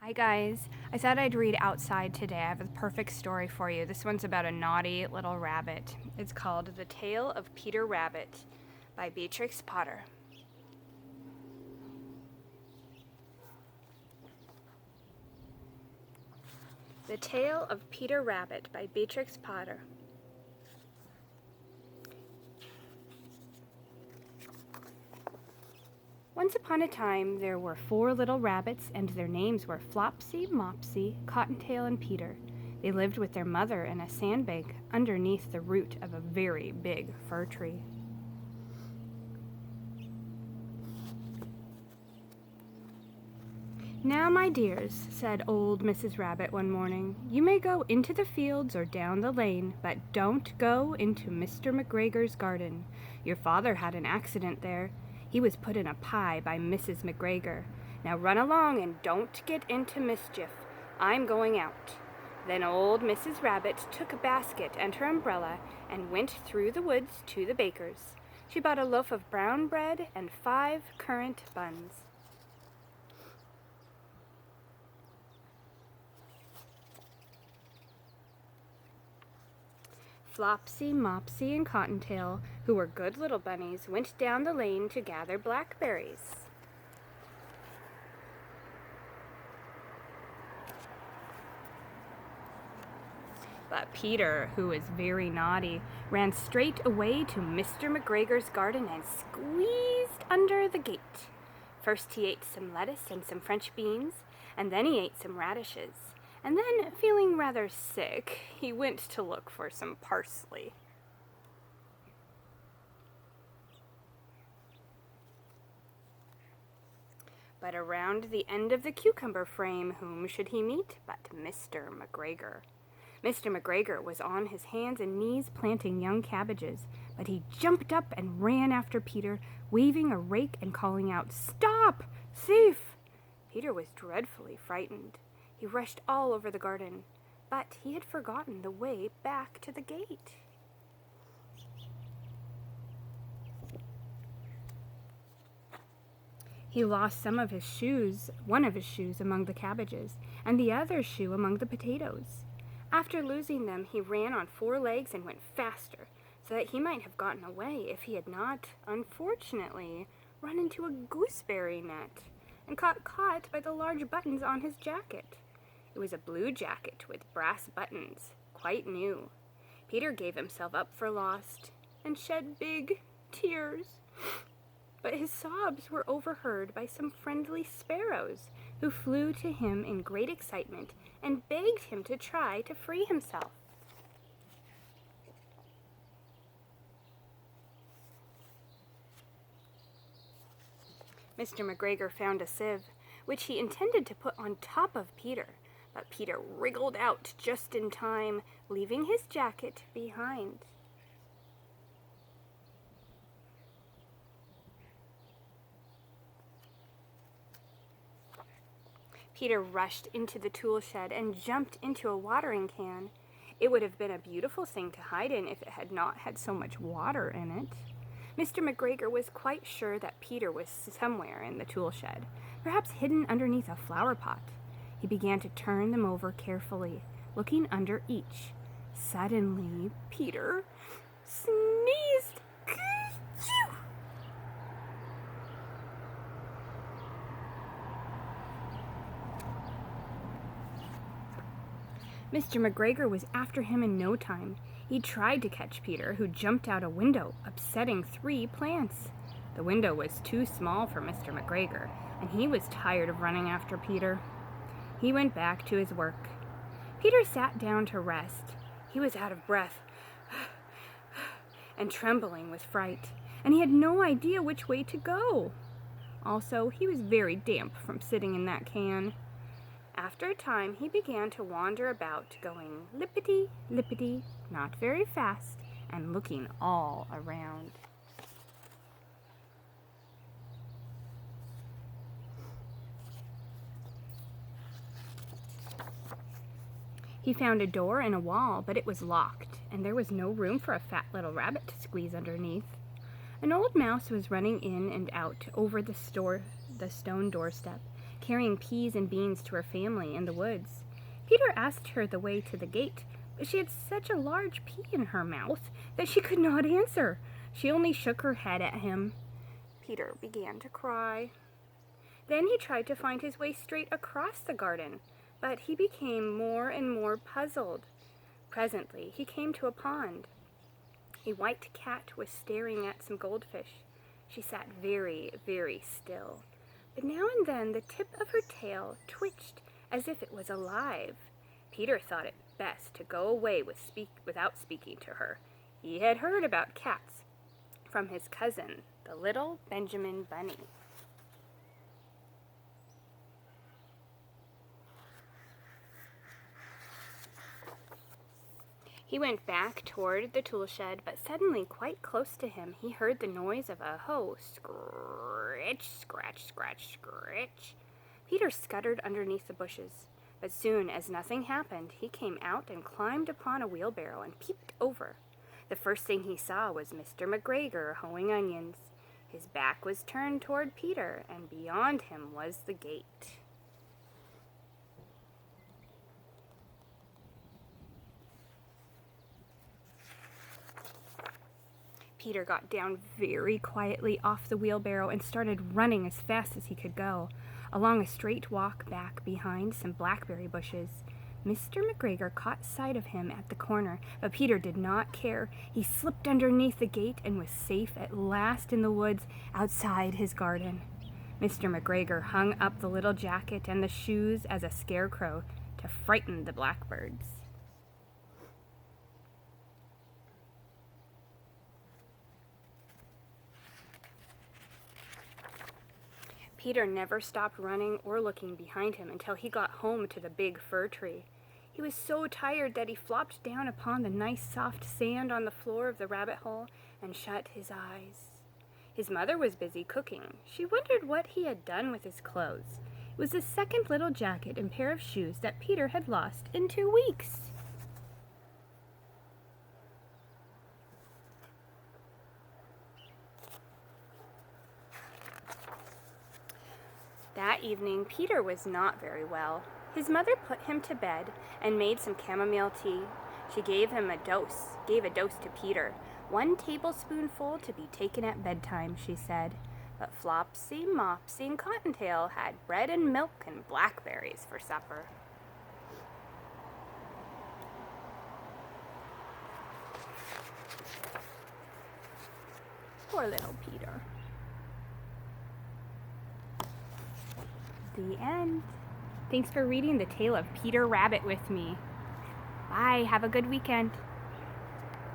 Hi guys, I said I'd read outside today. I have a perfect story for you. This one's about a naughty little rabbit. It's called The Tale of Peter Rabbit by Beatrix Potter. The Tale of Peter Rabbit by Beatrix Potter. Once upon a time, there were 4 little rabbits, and their names were Flopsy, Mopsy, Cottontail, and Peter. They lived with their mother in a sandbank underneath the root of a very big fir tree. "Now, my dears," said old Mrs. Rabbit one morning, "you may go into the fields or down the lane, but don't go into Mr. McGregor's garden. Your father had an accident there. He was put in a pie by Mrs. McGregor. Now run along and don't get into mischief. I'm going out." Then old Mrs. Rabbit took a basket and her umbrella and went through the woods to the baker's. She bought a loaf of brown bread and 5 currant buns. Flopsy, Mopsy, and Cottontail, who were good little bunnies, went down the lane to gather blackberries. But Peter, who was very naughty, ran straight away to Mr. McGregor's garden and squeezed under the gate. First he ate some lettuce and some French beans, and then he ate some radishes. And then, feeling rather sick, he went to look for some parsley. But around the end of the cucumber frame, whom should he meet but Mr. McGregor? Mr. McGregor was on his hands and knees planting young cabbages, but he jumped up and ran after Peter, waving a rake and calling out, "Stop! Thief!" Peter was dreadfully frightened. He rushed all over the garden, but he had forgotten the way back to the gate. He lost one of his shoes among the cabbages, and the other shoe among the potatoes. After losing them, he ran on 4 legs and went faster, so that he might have gotten away if he had not, unfortunately, run into a gooseberry net and got caught by the large buttons on his jacket. It was a blue jacket with brass buttons, quite new. Peter gave himself up for lost and shed big tears. But his sobs were overheard by some friendly sparrows, who flew to him in great excitement and begged him to try to free himself. Mr. McGregor found a sieve, which he intended to put on top of Peter, but Peter wriggled out just in time, leaving his jacket behind. Peter rushed into the tool shed and jumped into a watering can. It would have been a beautiful thing to hide in if it had not had so much water in it. Mr. McGregor was quite sure that Peter was somewhere in the tool shed, perhaps hidden underneath a flower pot. He began to turn them over carefully, looking under each. Suddenly, Peter sneezed. Achoo! Mr. McGregor was after him in no time. He tried to catch Peter, who jumped out a window, upsetting 3 plants. The window was too small for Mr. McGregor, and he was tired of running after Peter. He went back to his work. Peter sat down to rest. He was out of breath and trembling with fright, and he had no idea which way to go. Also, he was very damp from sitting in that can. After a time, he began to wander about, going lippity, lippity, not very fast, and looking all around. He found a door in a wall, but it was locked, and there was no room for a fat little rabbit to squeeze underneath. An old mouse was running in and out over the stone doorstep, carrying peas and beans to her family in the woods. Peter asked her the way to the gate, but she had such a large pea in her mouth that she could not answer. She only shook her head at him. Peter began to cry. Then he tried to find his way straight across the garden, but he became more and more puzzled. Presently, he came to a pond. A white cat was staring at some goldfish. She sat very, very still, but now and then the tip of her tail twitched as if it was alive. Peter thought it best to go away without speaking to her. He had heard about cats from his cousin, the little Benjamin Bunny. He went back toward the tool shed, but suddenly, quite close to him, he heard the noise of a hoe. Scritch, scratch, scratch, scritch. Peter scuttered underneath the bushes, but soon as nothing happened, he came out and climbed upon a wheelbarrow and peeped over. The first thing he saw was Mr. McGregor hoeing onions. His back was turned toward Peter, and beyond him was the gate. Peter got down very quietly off the wheelbarrow and started running as fast as he could go, along a straight walk back behind some blackberry bushes. Mr. McGregor caught sight of him at the corner, but Peter did not care. He slipped underneath the gate and was safe at last in the woods outside his garden. Mr. McGregor hung up the little jacket and the shoes as a scarecrow to frighten the blackbirds. Peter never stopped running or looking behind him until he got home to the big fir tree. He was so tired that he flopped down upon the nice soft sand on the floor of the rabbit hole and shut his eyes. His mother was busy cooking. She wondered what he had done with his clothes. It was the second little jacket and pair of shoes that Peter had lost in 2 weeks. That evening, Peter was not very well. His mother put him to bed and made some chamomile tea. She gave a dose to Peter. 1 tablespoonful to be taken at bedtime, she said. But Flopsy, Mopsy, and Cottontail had bread and milk and blackberries for supper. Poor little Peter. The end. Thanks for reading the tale of Peter Rabbit with me. Bye. Have a good weekend.